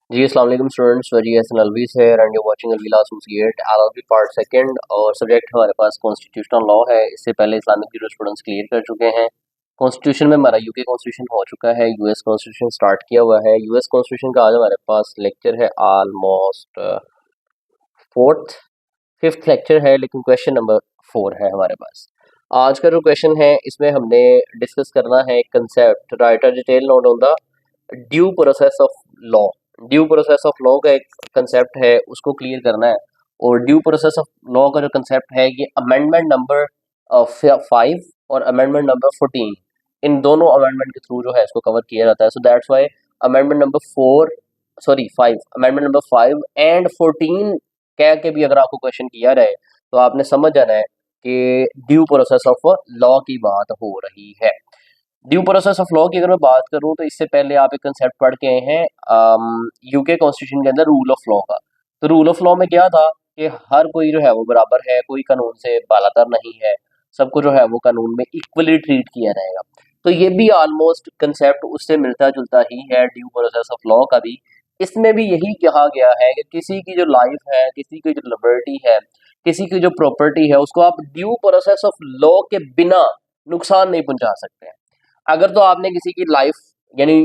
जी अस्सलाम वालेकुम स्टूडेंट्स, वजी हसन अलवीज़ है एंड यू वाचिंग अलवील एसोसिएट एलएलबी पार्ट सेकंड। और सब्जेक्ट हमारे पास कॉन्स्टिट्यूशनल लॉ है। इससे पहले इस्लामिक जीरो स्टूडेंट्स क्लियर कर चुके हैं। कॉन्स्टिट्यूशन में हमारा यूके कॉन्स्टिट्यूशन हो चुका है, यूएस कॉन्स्टिट्यूशन स्टार्ट किया हुआ है। यूएस कॉन्स्टिट्यूशन का आज हमारे पास लेक्चर है ऑलमोस्ट फोर्थ फिफ्थ लेक्चर है, लेकिन क्वेश्चन नंबर 4 है हमारे पास। आज का जो क्वेश्चन है इसमें हमने डिस्कस करना है concept right a detail note on the due process of law. Due process of law का एक कंसेप्ट है, उसको क्लियर करना है। और ड्यू प्रोसेस ऑफ लॉ का जो कंसेप्ट है ये अमेंडमेंट नंबर 5 और अमेंडमेंट नंबर 14, इन दोनों अमेंडमेंट के थ्रू जो है इसको कवर किया जाता है। So that's why amendment number 4 sorry 5 amendment number 5 and 14 कह के भी अगर आपको क्वेश्चन किया जाए तो आपने समझ जाना है कि ड्यू प्रोसेस ऑफ लॉ की बात हो रही है। ड्यू प्रोसेस ऑफ लॉ की अगर मैं बात करूं तो इससे पहले आप एक कंसेप्ट पढ़ के आए हैं यूके कॉन्स्टिट्यूशन के अंदर रूल ऑफ लॉ का। तो रूल ऑफ लॉ में क्या था कि हर कोई जो है वो बराबर है, कोई कानून से बालातर नहीं है, सबको जो है वो कानून में इक्वली ट्रीट किया जाएगा। तो ये भी ऑलमोस्ट कंसेप्ट उससे मिलता जुलता ही है ड्यू प्रोसेस ऑफ लॉ का भी। इसमें भी यही कहा गया है कि किसी की जो लाइफ है, किसी की जो लिबर्टी है, किसी की जो प्रॉपर्टी है, उसको आप ड्यू प्रोसेस ऑफ लॉ के बिना नुकसान नहीं पहुंचा सकते हैं। अगर तो आपने किसी की लाइफ यानी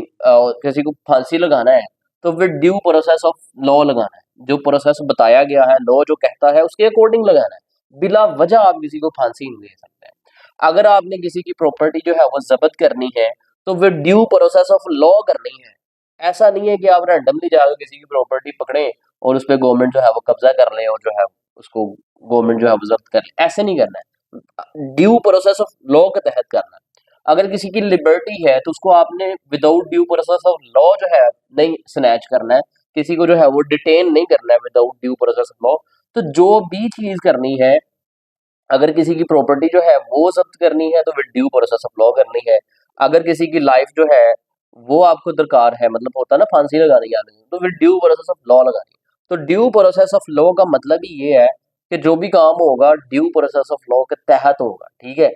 किसी को फांसी लगाना है तो फिर ड्यू प्रोसेस ऑफ लॉ लगाना है। जो प्रोसेस बताया गया है, लॉ जो कहता है उसके अकॉर्डिंग लगाना है। बिला वजह आप किसी को फांसी नहीं दे सकते हैं। अगर आपने किसी की प्रॉपर्टी जो है वो जब्त करनी है तो फिर ड्यू प्रोसेस ऑफ लॉ करनी है। ऐसा नहीं है कि आप रैंडमली जाकर किसी की प्रॉपर्टी पकड़े और उस पर गवर्नमेंट जो है वो कब्जा कर ले और जो है उसको गवर्नमेंट जो है वो जब्त कर ले। ऐसे नहीं करना है, ड्यू प्रोसेस ऑफ लॉ के तहत करना है। अगर किसी की लिबर्टी है तो उसको आपने without due process of law जो है नहीं स्नैच करना है, किसी को जो है वो डिटेन नहीं करना है without due process of law. तो जो भी चीज करनी है, अगर किसी की प्रॉपर्टी जो है वो जब्त करनी है तो फिर ड्यू प्रोसेस ऑफ लॉ करनी है। अगर किसी की लाइफ जो है वो आपको दरकार है, मतलब होता है ना फांसी लगाने की आदमी, तो फिर ड्यू प्रोसेस ऑफ लॉ लगानी है। तो ड्यू प्रोसेस ऑफ लॉ का मतलब ही ये है कि जो भी काम होगा ड्यू प्रोसेस ऑफ लॉ के तहत होगा। ठीक है।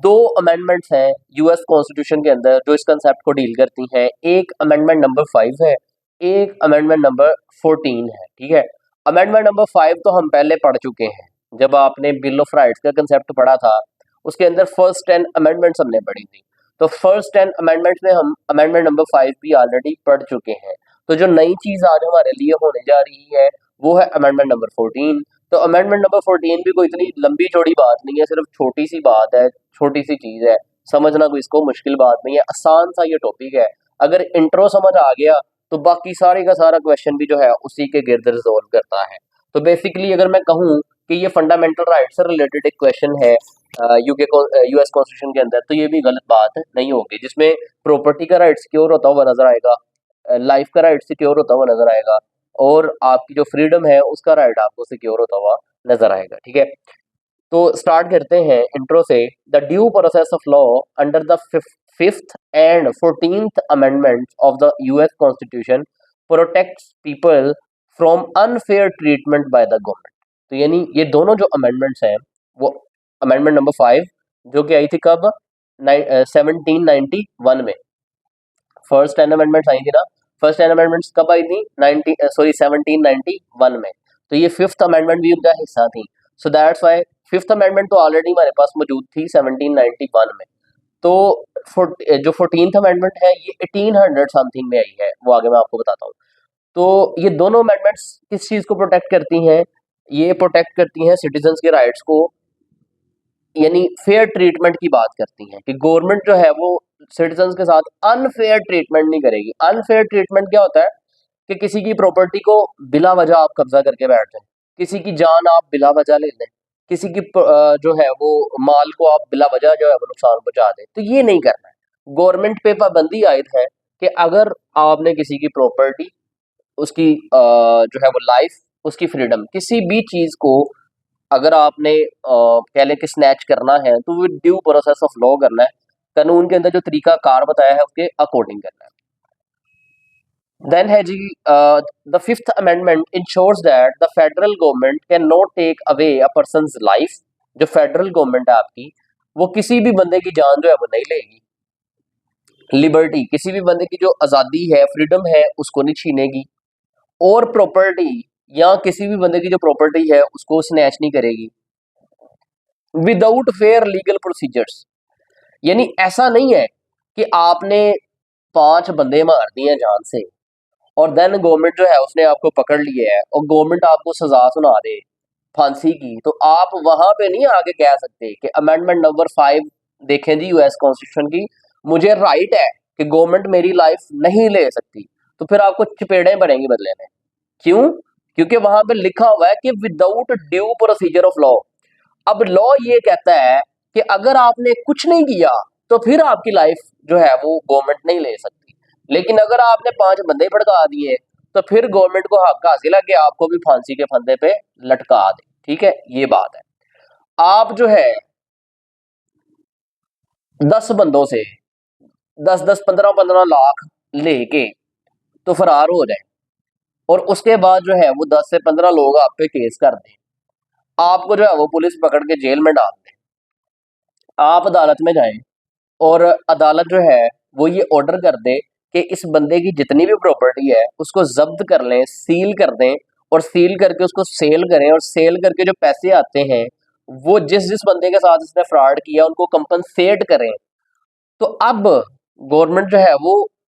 दो अमेंडमेंट्स हैं यूएस कॉन्स्टिट्यूशन के अंदर जो इस कंसेप्ट को डील करती हैं। एक अमेंडमेंट नंबर 5 है, एक अमेंडमेंट नंबर 14 है। ठीक है। अमेंडमेंट नंबर 5 तो हम पहले पढ़ चुके हैं, जब आपने बिल ऑफ राइट्स का कंसेप्ट पढ़ा था उसके अंदर फर्स्ट 10 अमेंडमेंट्स हमने पढ़ी थी। तो फर्स्ट 10 अमेंडमेंट्स में हम अमेंडमेंट नंबर 5 भी ऑलरेडी पढ़ चुके हैं। तो जो नई चीज आज हमारे लिए होने जा रही है वो है अमेंडमेंट नंबर 14। तो अमेंडमेंट नंबर 14 भी कोई इतनी लंबी चौड़ी बात नहीं है, सिर्फ छोटी सी बात है, छोटी सी चीज है, समझना कोई इसको मुश्किल बात नहीं है, आसान सा ये टॉपिक है। अगर इंट्रो समझ आ गया तो बाकी सारे का सारा क्वेश्चन भी जो है उसी के गिर्द रिजोल्व करता है। तो बेसिकली अगर मैं कहूँ कि ये फंडामेंटल राइट से रिलेटेड एक क्वेश्चन है यूके को यूएस कॉन्स्टिट्यूशन के अंदर, तो ये भी गलत बात नहीं होगी। जिसमें प्रॉपर्टी का राइट सिक्योर होता हुआ नजर आएगा, लाइफ का राइट सिक्योर होता हुआ नजर आएगा, और आपकी जो फ्रीडम है उसका राइट आपको सिक्योर होता हुआ नजर आएगा। ठीक है। तो स्टार्ट करते हैं इंट्रो से। The due process of law under the fifth and 14th amendment of the US constitution protects people from unfair treatment by the government. तो यानी ये दोनों जो अमेंडमेंट्स हैं वो अमेंडमेंट नंबर 5 जो कि आई थी कब 1791 में, फर्स्ट 10 अमेंडमेंट्स आई थी ना। फर्स्ट 10 अमेंडमेंट्स कब आई थी 1791 में। तो ये फिफ्थ अमेंडमेंट भी उनका हिस्सा थी। So that's why fifth amendment तो ऑलरेडी हमारे पास मौजूद थी 1791 में। तो जो 14th अमेंडमेंट है ये 1800 समथिंग में आई है, वो आगे मैं आपको बताता हूँ। तो ये दोनों अमेंडमेंट्स किस चीज को प्रोटेक्ट करती हैं? ये प्रोटेक्ट करती हैं सिटीजन्स के राइट्स को, यानी फेयर ट्रीटमेंट की बात करती हैं कि गवर्नमेंट जो है वो सिटीजन्स के साथ अनफेयर ट्रीटमेंट नहीं करेगी। अनफेयर ट्रीटमेंट क्या होता है कि किसी की प्रॉपर्टी को बिला वजह आप कब्जा करके बैठ जाए, किसी की जान आप बिला वजह ले लें, किसी की जो है वो माल को आप बिला वजह जो है वो नुकसान पहुंचा दें। तो ये नहीं करना है। गवर्नमेंट पे पाबंदी आयद है कि अगर आपने किसी की प्रॉपर्टी, उसकी जो है वो लाइफ, उसकी फ्रीडम, किसी भी चीज को अगर आपने कह लें कि स्नैच करना है तो वो ड्यू प्रोसेस ऑफ लॉ करना है। कानून के अंदर जो तरीका कार बताया है उसके अकॉर्डिंग करना है। देन है जी the fifth amendment ensures that the federal government can not take away a person's life. जो फेडरल गवर्नमेंट है आपकी, वो किसी भी बंदे की जान जो है वो नहीं लेगी। लिबर्टी, किसी भी बंदे की जो आज़ादी है, फ्रीडम है, उसको नहीं छीनेगी। और प्रॉपर्टी या किसी भी बंदे की जो प्रॉपर्टी है उसको स्नैच नहीं करेगी विदाउट फेयर लीगल प्रोसीजर्स। यानी ऐसा नहीं है कि आपने 5 बंदे मार दिए हैं जान से और देन गवर्नमेंट जो है उसने आपको पकड़ लिया है और गवर्नमेंट आपको सजा सुना दे फांसी की, तो आप वहां पे नहीं आगे कह सकते कि अमेंडमेंट नंबर 5 देखें जी यूएस कॉन्स्टिट्यूशन की, मुझे राइट है कि गवर्नमेंट मेरी लाइफ नहीं ले सकती। तो फिर आपको चपेड़े पड़ेंगी बदले में। क्यों? क्योंकि वहां पे लिखा हुआ है कि without due procedure of law. अब लॉ ये कहता है कि अगर आपने कुछ नहीं किया तो फिर आपकी लाइफ जो है वो गवर्नमेंट नहीं ले सकती, लेकिन अगर आपने 5 बंदे भड़का दिए तो फिर गवर्नमेंट को हक हासिल है कि आपको भी फांसी के फंदे पे लटका दे। ठीक है, ये बात है। आप जो है 10 बंदों से 10-10 15-15 लाख लेके तो फरार हो जाए और उसके बाद जो है वो 10 से 15 लोग आप पे केस कर दें, आपको जो है वो पुलिस पकड़ के जेल में डाल दे, आप अदालत में जाएं और अदालत जो है वो ये ऑर्डर कर दे कि इस बंदे की जितनी भी प्रॉपर्टी है उसको जब्त कर लें, सील कर दें और सील करके उसको सेल करें और सेल करके जो पैसे आते हैं वो जिस जिस बंदे के साथ इसने फ्रॉड किया उनको कंपनसेट करें। तो अब गवर्नमेंट जो है वो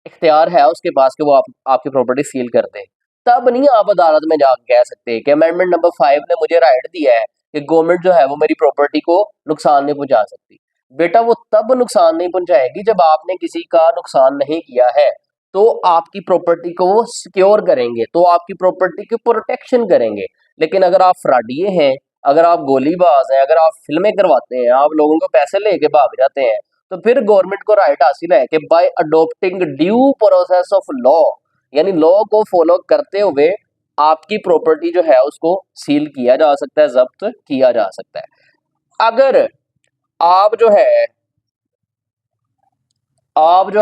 इख्तियार है उसके पास कि वो आपकी प्रॉपर्टी सील कर दे। तब नहीं आप अदालत में जाकर कह सकते कि अमेंडमेंट नंबर 5 ने मुझे राइट दिया है कि गवर्नमेंट जो है वो मेरी प्रॉपर्टी को नुकसान नहीं पहुंचा सकती। बेटा वो तब नुकसान नहीं पहुंचाएगी जब आपने किसी का नुकसान नहीं किया है, तो आपकी प्रॉपर्टी को वो सिक्योर करेंगे, तो आपकी प्रॉपर्टी की प्रोटेक्शन करेंगे। लेकिन अगर आप फ्रॉडिये हैं, अगर आप गोलीबाज हैं, अगर आप फिल्में करवाते हैं, आप लोगों को पैसे लेके भाग जाते हैं, तो फिर गवर्नमेंट को राइट हासिल है कि bye adopting due process of law, यानी लॉ को फॉलो करते हुए आपकी प्रॉपर्टी जो है उसको सील किया जा सकता है, जब्त किया जा सकता है। अगर आप जो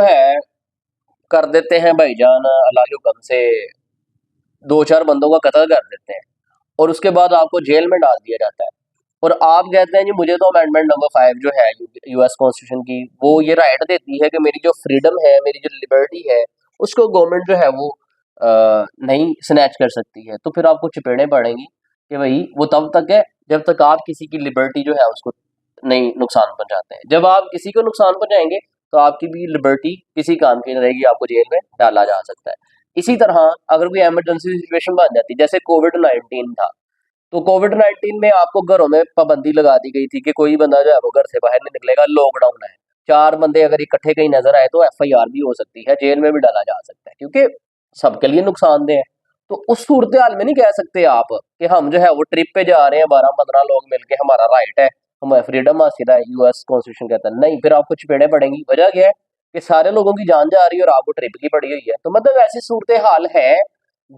है कर देते हैं भाईजान अल्लाह के हुक्म से 2-4 बंदों का कत्ल कर देते हैं और उसके बाद आपको जेल में डाल दिया जाता है और आप कहते हैं जी मुझे तो अमेंडमेंट नंबर 5 जो है यूएस कॉन्स्टिट्यूशन की वो ये राइट देती है कि मेरी जो फ्रीडम है, मेरी जो लिबर्टी है, उसको गवर्नमेंट जो है वो नहीं स्नैच कर सकती है। तो फिर आपको चपेड़े पड़ेंगी कि भाई वो तब तक है जब तक आप किसी की लिबर्टी जो है उसको नहीं नुकसान पहुंचाते हैं। जब आप किसी को नुकसान पहुंचाएंगे तो आपकी भी लिबर्टी किसी काम की नहीं रहेगी, आपको जेल में डाला जा सकता है। इसी तरह अगर कोई इमरजेंसी सिचुएशन बन जाती जैसे कोविड-19 था, तो कोविड-19 में आपको घरों में पाबंदी लगा दी गई थी कि कोई बंदा जो है वो घर से बाहर नहीं निकलेगा, लॉकडाउन है। 4 बंदे अगर इकट्ठे कहीं नजर आए तो एफआईआर भी हो सकती है, जेल में भी डाला जा सकता है क्योंकि सबके लिए नुकसानदेह है। तो उस सूरत हाल में नहीं कह सकते आप कि हम जो है वो ट्रिप पे जा रहे हैं 12-15 लोग मिलके, हमारा राइट है, हमें फ्रीडम हासिल है, यूएस कॉन्स्टिट्यूशन कहता है। नहीं, फिर आपको चपेड़े पड़ेंगी। वजह क्या है कि सारे लोगों की जान जा रही है और आपको ट्रिप की पड़ी हुई है। तो मतलब ऐसी सूरत हाल है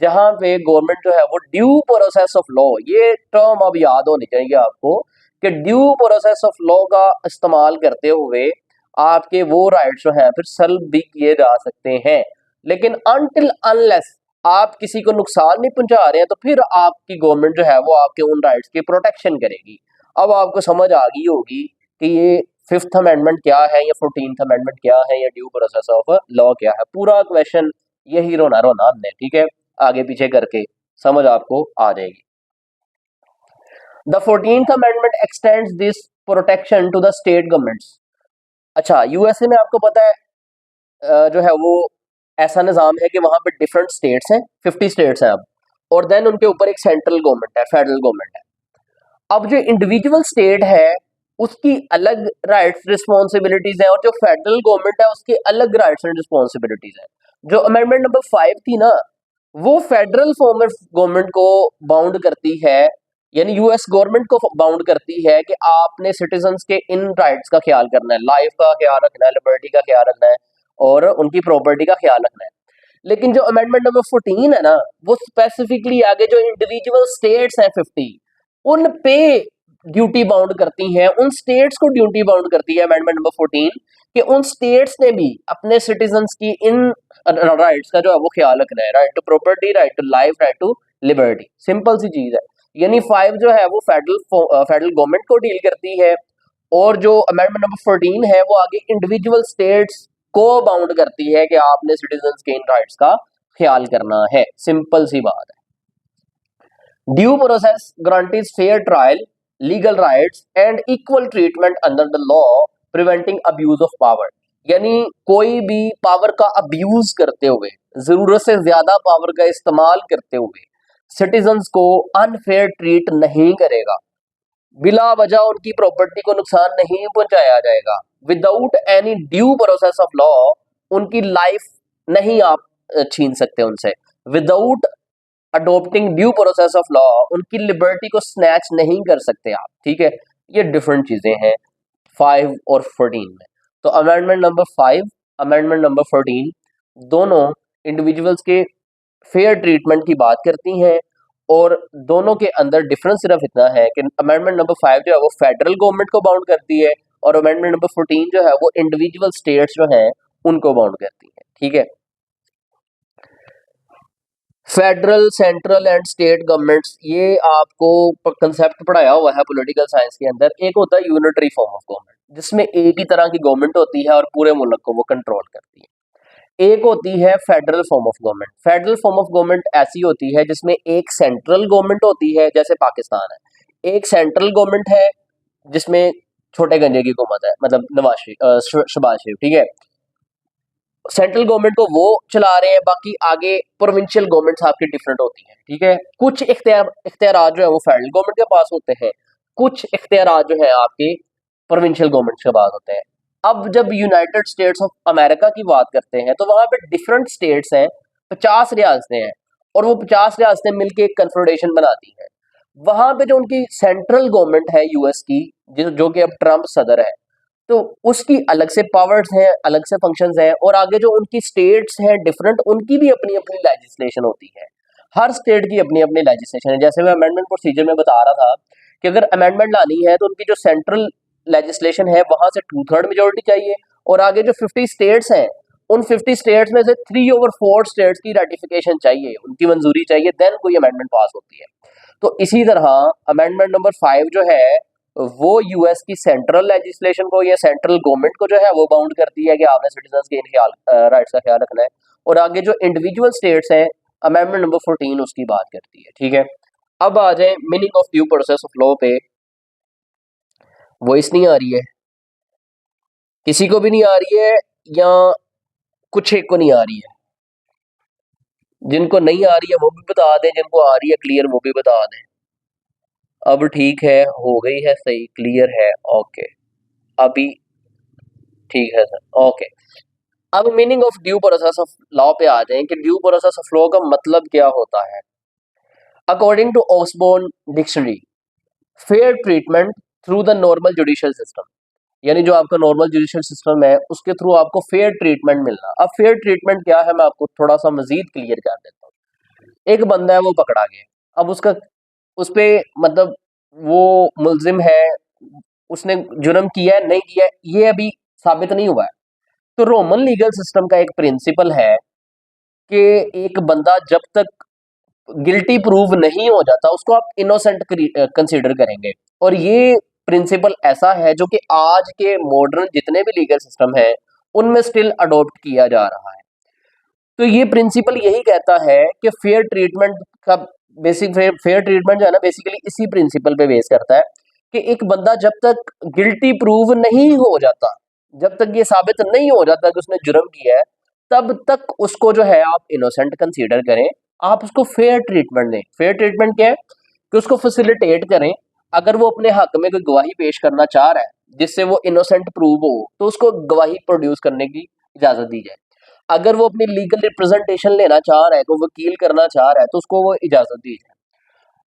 जहां पे गवर्नमेंट जो है वो ड्यू प्रोसेस ऑफ लॉ, ये टर्म अब याद होनी चाहिए आपको कि ड्यू प्रोसेस ऑफ लॉ का इस्तेमाल करते हुए आपके वो राइट्स जो है फिर सल्व भी किए जा सकते हैं। लेकिन अनटिल अनलेस आप किसी को नुकसान नहीं पहुंचा रहे हैं तो फिर आपकी गवर्नमेंट जो है वो आपके उन राइट्स की प्रोटेक्शन करेगी। अब आपको समझ आ गई होगी कि ये 5th अमेंडमेंट क्या है या 14th अमेंडमेंट क्या है या ड्यू प्रोसेस ऑफ लॉ क्या है। पूरा क्वेश्चन यही रोना रोना हमने, ठीक है, आगे पीछे करके समझ आपको आ जाएगी। The 14th amendment extends this protection to the state governments. अच्छा, यूएसए में आपको पता है जो है वो ऐसा निज़ाम है कि वहां पे डिफरेंट स्टेट्स हैं, 50 स्टेट्स हैं अब, और देन उनके ऊपर एक सेंट्रल गवर्नमेंट है, फेडरल गवर्नमेंट है। अब जो इंडिविजुअल स्टेट है उसकी अलग राइट्स रिस्पॉन्सिबिलिटीज है और जो फेडरल गवर्नमेंट है उसकी अलग राइट्स एंड रिस्पॉन्सिबिलिटीज है। जो अमेंडमेंट नंबर 5 थी ना, वो फेडरल फॉर्म ऑफ गवर्नमेंट को बाउंड करती है, यानी यूएस गवर्नमेंट को बाउंड करती है कि आपने सिटीजन्स के इन राइट्स का ख्याल करना है, लाइफ का ख्याल रखना है, लिबर्टी का ख्याल रखना है और उनकी प्रॉपर्टी का ख्याल रखना है। लेकिन जो अमेंडमेंट नंबर 14 है ना, वो स्पेसिफिकली आगे जो इंडिविजुअल स्टेट्स हैं 50, उन पे ड्यूटी बाउंड करती हैं, उन स्टेट्स को ड्यूटी बाउंड करती है अमेंडमेंट नंबर 14 कि उन स्टेट्स ने भी अपने सिटीजन्स की इन राइट्स का जो है वो ख्याल रखना है, right to property, right to life, right to liberty. Simple सी चीज है। यानी 5 जो है वो फेडरल गवर्नमेंट को डील करती है और जो अमेंडमेंट नंबर 14 है वो आगे इंडिविजुअल स्टेट्स को बाउंड करती है कि आपने सिटीजन्स के इन राइट्स का ख्याल करना है, सिंपल सी बात है। Due process guarantees fair trial, legal rights and equal treatment under the law, preventing abuse of power. यानी कोई भी पावर का अब्यूज करते हुए, जरूरत से ज्यादा पावर का इस्तेमाल करते हुए सिटीजन्स को अनफेयर ट्रीट नहीं करेगा, बिला वजह उनकी प्रॉपर्टी को नुकसान नहीं पहुंचाया जाएगा, without any due process of law उनकी लाइफ नहीं आप छीन सकते उनसे, without adopting due process of law उनकी लिबर्टी को स्नैच नहीं कर सकते आप। ठीक है, ये डिफरेंट चीजें हैं 5 और 14 में। तो अमेंडमेंट नंबर 5, अमेंडमेंट नंबर 14 दोनों इंडिविजुअल्स के फेयर ट्रीटमेंट की बात करती हैं, और दोनों के अंदर डिफरेंस सिर्फ इतना है कि अमेंडमेंट नंबर 5 जो है वो फेडरल गवर्नमेंट को बाउंड करती है, और अमेंडमेंट नंबर 14 जो है वो इंडिविजुअल स्टेट्स जो हैं उनको बाउंड करती है। ठीक है, federal, central and state governments, ये आपको कंसेप्ट पढ़ाया हुआ है पॉलिटिकल साइंस के अंदर। एक होता है यूनिटरी फॉर्म ऑफ गवर्नमेंट, जिसमें एक ही तरह की गवर्नमेंट होती है और पूरे मुल्क को वो कंट्रोल करती है। एक होती है federal form of government. Federal form of government ऐसी होती है जिसमें एक सेंट्रल गवर्नमेंट होती है, जैसे पाकिस्तान है, एक सेंट्रल गवर्नमेंट है जिसमें छोटे गंजे की हुकूमत है, मतलब नवाज शरीफ, शहबाज शरीफ। ठीक है, सेंट्रल गवर्नमेंट को वो चला रहे हैं, बाकी आगे प्रोविंशियल गवर्नमेंट्स आपकी डिफरेंट होती हैं। ठीक है, कुछ इख्तियार जो है वो फेडरल गवर्नमेंट के पास होते हैं, कुछ इख्तियार जो है आपके प्रोविंशियल गवर्नमेंट के पास होते हैं। अब जब यूनाइटेड स्टेट्स ऑफ अमेरिका की बात करते हैं तो वहां पे डिफरेंट स्टेट्स हैं, 50 रियासतें हैं, और वो 50 रियासतें मिलकर एक कन्फेडरेशन बनाती हैं। वहां पे जो उनकी सेंट्रल गवर्नमेंट है यूएस की, जो कि अब ट्रंप सदर है, तो उसकी अलग से पावर्स हैं, अलग से फंक्शंस हैं, और आगे जो उनकी स्टेट्स हैं डिफरेंट, उनकी भी अपनी अपनी लेजिस्लेशन होती है। हर स्टेट की अपनी अपनी लेजिस्लेशन है। जैसे मैं अमेंडमेंट प्रोसीजर में बता रहा था कि अगर अमेंडमेंट लानी है तो उनकी जो सेंट्रल लेजिस्लेशन है वहां से 2/3 मेजोरिटी चाहिए, और आगे जो 50 स्टेट्स हैं उन 50 स्टेट्स में से 3/4 स्टेट्स की रेटिफिकेशन चाहिए, उनकी मंजूरी चाहिए, देन कोई अमेंडमेंट पास होती है। तो इसी तरह अमेंडमेंट नंबर 5 जो है वो यूएस की सेंट्रल लेजिस्लेशन को या सेंट्रल गवर्नमेंट को जो है वो बाउंड करती है कि आपने सिटीजन्स के इन राइट्स का ख्याल रखना है, और आगे जो इंडिविजुअल स्टेट्स हैं अमेंडमेंट नंबर 14 उसकी बात करती है। ठीक है, अब आ जाए meaning of due process of law पे। वॉइस नहीं आ रही है, किसी को भी नहीं आ रही है या कुछ एक को नहीं आ रही है? जिनको नहीं आ रही है वो भी बता दें, जिनको आ रही है क्लियर वो भी बता दें। अब ठीक है, हो गई है सही, क्लियर है, ओके, अभी ठीक है सर, ओके। अब meaning of due process of law पे आ जाएं कि ड्यू प्रोसेस ऑफ लॉ का मतलब क्या होता है। According to Oxford dictionary, fair treatment through the normal judicial system, यानी जो आपका नॉर्मल जुडिशियल सिस्टम है उसके थ्रू आपको फेयर ट्रीटमेंट मिलना। अब फेयर ट्रीटमेंट क्या है मैं आपको थोड़ा सा मजीद क्लियर कर देता हूँ। एक बंदा है वो पकड़ा गया, अब उसका उस पे मतलब वो मुल्जिम है, उसने जुर्म किया है नहीं किया है ये अभी साबित नहीं हुआ है। तो रोमन लीगल सिस्टम का एक प्रिंसिपल है कि एक बंदा जब तक गिल्टी प्रूव नहीं हो जाता उसको आप इनोसेंट कंसीडर करेंगे, और ये प्रिंसिपल ऐसा है जो कि आज के मॉडर्न जितने भी लीगल सिस्टम है उनमें स्टिल अडॉप्ट किया जा रहा है। तो ये प्रिंसिपल यही कहता है कि फेयर ट्रीटमेंट का बेसिक फेयर ट्रीटमेंट जो है ना बेसिकली इसी प्रिंसिपल पे बेस करता है कि एक बंदा जब तक गिल्टी प्रूव नहीं हो जाता, जब तक ये साबित नहीं हो जाता कि उसने जुर्म किया है, तब तक उसको जो है आप इनोसेंट कंसीडर करें, आप उसको फेयर ट्रीटमेंट दें। फेयर ट्रीटमेंट क्या है कि उसको फैसिलिटेट करें। अगर वो अपने हक में कोई गवाही पेश करना चाह रहा है जिससे वो इनोसेंट प्रूव हो तो उसको गवाही प्रोड्यूस करने की इजाजत दी जाए। अगर वो अपनी लीगल रिप्रेजेंटेशन लेना चाह रहा है, कोई वकील करना चाह रहा है तो उसको वो इजाजत दी जाए।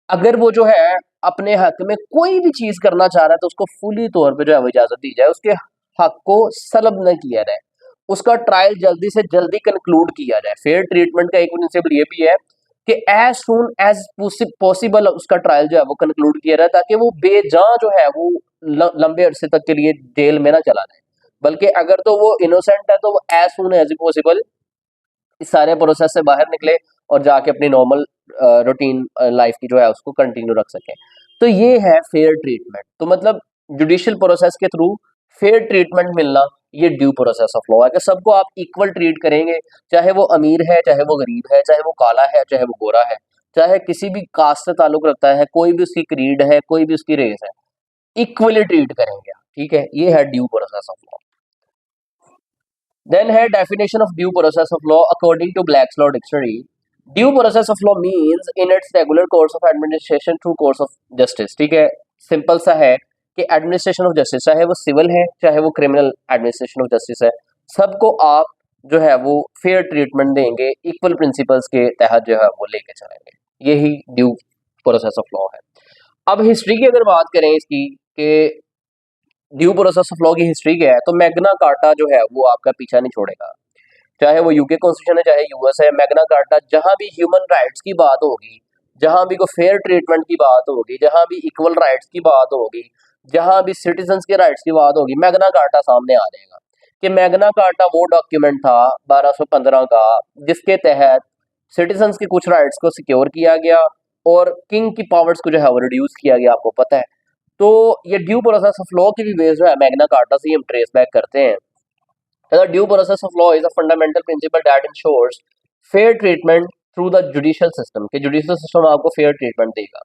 अगर वो जो है अपने हक में कोई भी चीज करना चाह रहा है तो उसको फुली तौर पे जो है वो इजाजत दी जाए, उसके हक को सलब न किया जाए, उसका ट्रायल जल्दी से जल्दी कंक्लूड किया जाए। फेयर ट्रीटमेंट का एक प्रिंसिपल ये भी है कि एज सुन एज पॉसिबल उसका ट्रायल जो है वो कंक्लूड किया जाए, ताकि वो बेजां जो है वो लंबे अरसे तक के लिए जेल में ना चला जाए, बल्कि अगर तो वो इनोसेंट है तो वो एज सुन एज पॉसिबल इस सारे प्रोसेस से बाहर निकले और जाके अपनी नॉर्मल रूटीन लाइफ की जो है उसको कंटिन्यू रख सके। तो ये है फेयर ट्रीटमेंट। तो मतलब जुडिशियल प्रोसेस के थ्रू फेयर ट्रीटमेंट मिलना, ये ड्यू प्रोसेस ऑफ लॉ है कि सबको आप इक्वल ट्रीट करेंगे, चाहे वो अमीर है, चाहे वो गरीब है, चाहे वो काला है, चाहे वो गोरा है, चाहे किसी भी कास्ट से ताल्लुक रखता है, कोई भी उसकी क्रीड है, कोई भी उसकी रेस है, इक्वली ट्रीट करेंगे आप, ठीक है। ये है due process of law. Then है definition of due process of law according to Black's law dictionary. Due process of law means in its regular course of administration through course of justice, ठीक है। Simple सा है कि administration of justice, चाहे वो civil है, चाहे वो क्रिमिनल एडमिनिस्ट्रेशन ऑफ जस्टिस है, सबको आप जो है वो फेयर ट्रीटमेंट देंगे, इक्वल प्रिंसिपल्स के तहत जो है वो लेके चलेंगे। यही ड्यू प्रोसेस ऑफ लॉ है। अब हिस्ट्री की अगर बात करें इसकी कि ड्यू प्रोसेस ऑफ लॉ की हिस्ट्री क्या है, तो मैग्ना कार्टा जो है वो आपका पीछा नहीं छोड़ेगा, चाहे वो यूके कॉन्स्टिट्यूशन है, चाहे यूएस है। मैग्ना कार्टा जहां भी ह्यूमन राइट्स की बात होगी, जहां भी को फेयर ट्रीटमेंट की बात होगी, जहां भी इक्वल राइट्स की बात होगी, जहां भी सिटीजन्स के राइट्स की बात होगी, मैग्ना कार्टा सामने आ जाएगा। कि मैग्ना कार्टा वो डॉक्यूमेंट था 1215 का जिसके तहत सिटीजन्स के कुछ राइट्स को सिक्योर किया गया और किंग की पावर्स को जो है वो रिड्यूस किया गया, आपको पता है। तो ये ड्यू प्रोसेस ऑफ लॉ की भी बेस जो है मैग्ना कार्टा से ही हम ट्रेस बैक करते हैं। The due process of law is a fundamental principle that ensures fair treatment through the judicial system. कि judicial system आपको fair treatment देगा।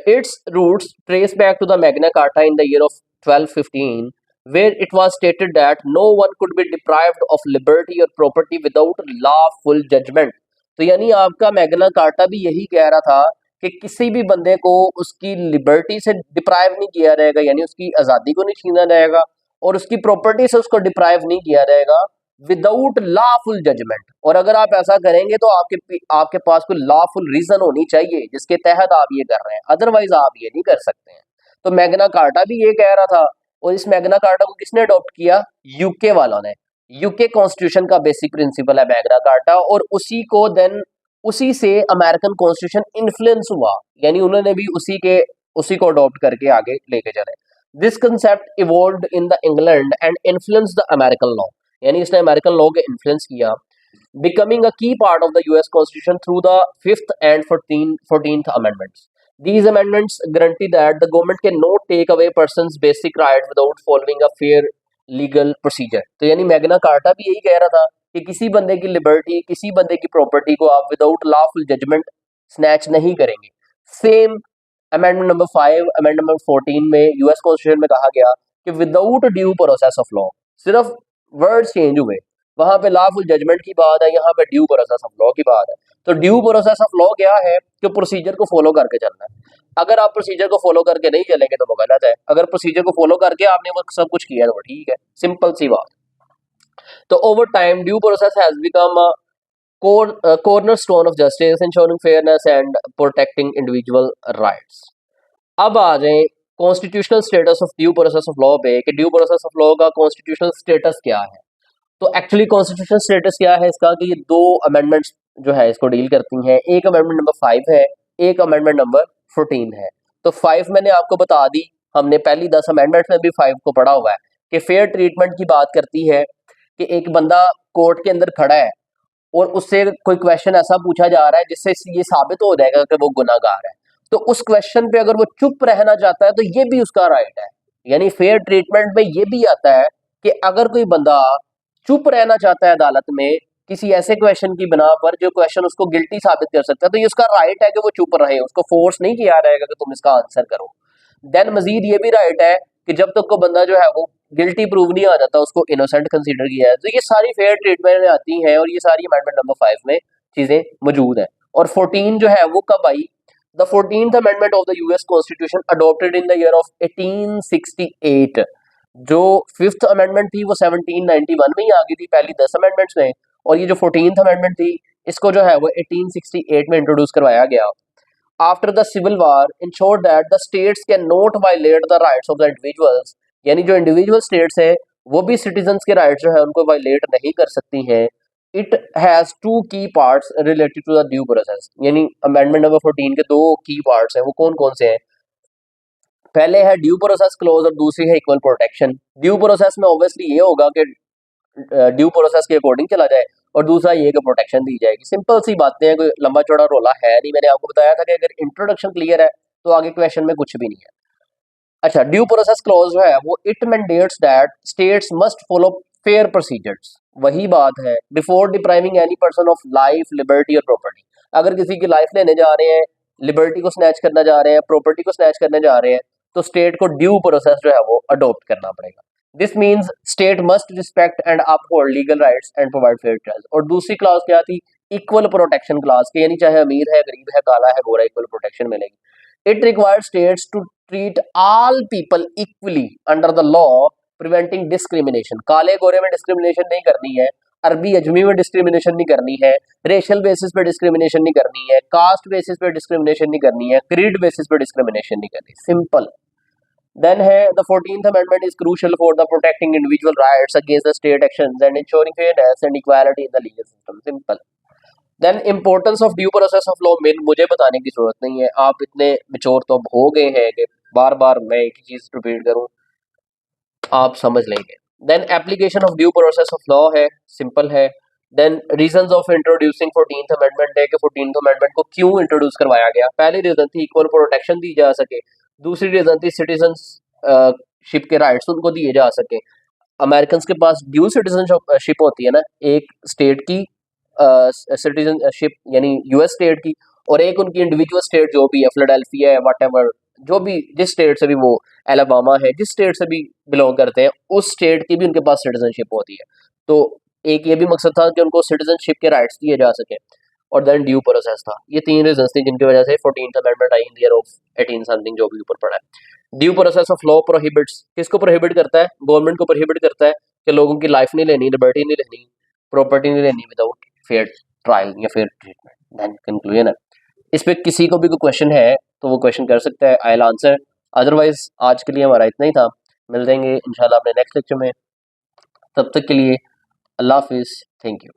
Its roots trace back to the Magna Carta in the year of 1215, where it was stated that no one could be deprived of liberty or property without lawful judgment. तो यानी आपका Magna carta भी यही कह रहा था कि किसी भी बंदे को उसकी लिबर्टी से डिप्राइव नहीं किया जाएगा, यानी उसकी आज़ादी को नहीं छीना जाएगा और उसकी प्रॉपर्टी से उसको डिप्राइव नहीं किया जाएगा विदाउट लॉफुल जजमेंट। और अगर आप ऐसा करेंगे तो आपके पास कोई लॉफुल रीजन होनी चाहिए जिसके तहत आप ये कर रहे हैं, अदरवाइज आप ये नहीं कर सकते हैं। तो मैग्ना कार्टा भी ये कह रहा था, और इस मैग्ना कार्टा को किसने अडॉप्ट किया? यूके वालों ने। यूके कॉन्स्टिट्यूशन का बेसिक प्रिंसिपल है मैग्ना कार्टा, और उसी से अमेरिकन कॉन्स्टिट्यूशन इन्फ्लुएंस हुआ, यानी उन्होंने भी उसी को अडॉप्ट करके आगे लेके चले। This concept evolved in the England and influenced the American law, यानी इसने अमेरिकन लॉ के इन्फ्लुएंस किया, becoming a key part of the US Constitution through the 5th and 14th amendments. These amendments guarantee that the government cannot take away person's basic right without following a fair legal procedure. तो यानी Magna carta भी यही कह रहा था कि किसी बंदे की लिबर्टी, किसी बंदे की प्रॉपर्टी को आप विदाउट लॉफुल जजमेंट स्नैच नहीं करेंगे। Same amendment number 5, amendment number 14 में यूएस कॉन्स्टिट्यूशन में कहा गया कि without due process of law, सिर्फ वर्ड चेंज हुए, वहां पे लॉफुल जजमेंट की बात है, यहाँ पे ड्यू प्रोसेस ऑफ लॉ की बात है। तो ड्यू प्रोसेस ऑफ लॉ क्या है कि प्रोसीजर को फॉलो करके चलना है। अगर आप प्रोसीजर को फॉलो करके नहीं चलेंगे तो वो गलत है, अगर प्रोसीजर को फॉलो करके आपने वो सब कुछ किया तो वो ठीक है, सिंपल सी बात। तो over time due process has become a cornerstone of justice, ensuring fairness and protecting individual rights. अब आ जाए constitutional status of due process of law पे कि ड्यू प्रोसेस ऑफ लॉ का कॉन्स्टिट्यूशनल स्टेटस क्या है। तो एक्चुअली कॉन्स्टिट्यूशनल स्टेटस क्या है इसका कि ये 2 अमेंडमेंट्स जो है इसको डील करती हैं। एक अमेंडमेंट नंबर 5 है, एक अमेंडमेंट नंबर 14 है। तो 5 मैंने आपको बता दी, हमने पहली 10 अमेंडमेंट्स में भी 5 को पढ़ा हुआ है कि फेयर ट्रीटमेंट की बात करती है कि एक बंदा कोर्ट के अंदर खड़ा है और उससे कोई क्वेश्चन ऐसा पूछा जा रहा है जिससे ये साबित हो जाएगा कि वो गुनाहगार है, तो उस क्वेश्चन पे अगर वो चुप रहना चाहता है तो ये भी उसका राइट है। यानी फेयर ट्रीटमेंट में ये भी आता है कि अगर कोई बंदा चुप रहना चाहता है अदालत में किसी ऐसे क्वेश्चन की बिना पर जो क्वेश्चन उसको गिल्टी साबित कर सकता है, तो ये उसका राइट है कि वो चुप रहे, उसको फोर्स नहीं किया जाएगा कि तुम इसका आंसर करो। देन मजीद ये भी राइट है कि जब तक को बंदा जो है वो गिल्टी प्रूव नहीं आ जाता उसको इनोसेंट कंसीडर किया है। तो ये सारी फेयर ट्रीटमेंट में आती हैं और ये सारी अमेंडमेंट नंबर 5 में चीजें मौजूद हैं। और 14 जो है वो कब आई? The 14th amendment of the US constitution adopted in the year of 1868। जो 5th अमेंडमेंट थी वो 1791 में ही आ गई थी पहली 10 अमेंडमेंट्स में, और ये जो 14th अमेंडमेंट थी इसको जो है वो 1868 में इंट्रोड्यूस करवाया गया। After the civil war ensure that the states can not violate the rights of the individuals, यानी जो इंडिविजुअल स्टेट्स है वो भी सिटीजन्स के राइट्स जो है उनको वायलेट नहीं कर सकती हैं। It has 2 key parts related to the due process, यानी अमेंडमेंट नंबर 14 के 2 की पार्ट्स हैं, वो कौन कौन से हैं? पहले है ड्यू प्रोसेस क्लोज और दूसरी है इक्वल प्रोटेक्शन। ड्यू प्रोसेस में ऑब्वियसली ये होगा कि ड्यू प्रोसेस के अकॉर्डिंग चला जाए, और दूसरा ये कि प्रोटेक्शन दी जाएगी। सिंपल सी बातें हैं, कोई लंबा चौड़ा रोला है नहीं। मैंने आपको बताया था कि अगर इंट्रोडक्शन क्लियर है तो आगे क्वेश्चन में कुछ भी नहीं है। अच्छा, ड्यू प्रोसेस क्लॉज जो है वो it mandates that states must follow fair procedures. वही बात है, before depriving any person of life, liberty और प्रॉपर्टी। अगर किसी की लाइफ लेने जा रहे हैं, लिबर्टी को स्नैच करना जा रहे हैं, प्रॉपर्टी को स्नैच करने जा रहे हैं, तो स्टेट को ड्यू प्रोसेस जो है वो अडॉप्ट करना पड़ेगा। This means state must respect and uphold legal rights and provide fair trial. और दूसरी क्लास क्या थी? इक्वल प्रोटेक्शन क्लास के, यानी चाहे अमीर है, गरीब है, काला है, गोरा, इक्वल प्रोटेक्शन मिलेगी। It required states to treat all people equally under the law, preventing discrimination. काले गोरे में डिस्क्रिमिनेशन नहीं करनी है, अरबी अजमी में डिस्क्रिमिनेशन नहीं करनी है, रेशियल बेसिस पे डिस्क्रिमिनेशन नहीं करनी है, कास्ट बेसिस पे डिस्क्रिमिनेशन नहीं करनी है, क्रीड बेसिस पे डिस्क्रिमिनेशन नहीं करनी। सिंपल। देन है the 14th amendment is crucial for the protecting individual rights against the state actions and ensuring fairness and equality in the legal system. Simple. Then importance of due process of law मेन मुझे बताने की जरूरत नहीं है, आप इतने mature तो हो गए हैं कि बार बार मैं एक ही चीज रिपीट करूं, आप समझ लेंगे। Then application of due process of law है, सिंपल है। Then reasons of introducing 14th amendment है कि 14th अमेंडमेंट को क्यों इंट्रोड्यूस करवाया गया। पहली रीजन थी इक्वल प्रोटेक्शन दी जा सके, दूसरी रीजन थी सिटीजनशिप के राइट्स उनको दिए जा सके। अमेरिकन के पास ड्यू सिटीजनशिप होती है ना, एक स्टेट की सिटीजनशिप यानी यूएस स्टेट की, और एक उनकी इंडिविजुअल स्टेट जो भी है, फिलाडेल्फिया है, वट जो भी, जिस स्टेट से भी वो, एलाबामा है, जिस स्टेट से भी बिलोंग करते हैं, उस स्टेट की भी उनके पास सिटीजनशिप होती है। तो एक ये भी मकसद था कि उनको सिटीजनशिप के राइट्स दिए जा सके, और देन ड्यू प्रोसेस था। ये तीन रीजन थे जिनकी वजह से 14th amendment I in the year of 18 something, जो भी ऊपर पड़ा है। Due process of law prohibits, किसको प्रोहिबिट करता है? गवर्नमेंट को प्रोहिबिट करता है कि लोगों की लाइफ नहीं लेनी, लिबर्टी नहीं लेनी, प्रॉपर्टी नहीं लेनी विदाउट फेयर ट्रायल या फेयर ट्रीटमेंट। देन कंक्लूजन है। इस पे किसी को भी कोई क्वेश्चन है तो वो क्वेश्चन कर सकता है, आई विल आंसर। अदरवाइज आज के लिए हमारा इतना ही था, मिल देंगे इंशाल्लाह अपने नेक्स्ट लेक्चर में। तब तक के लिए अल्लाह हाफिज़, थैंक यू।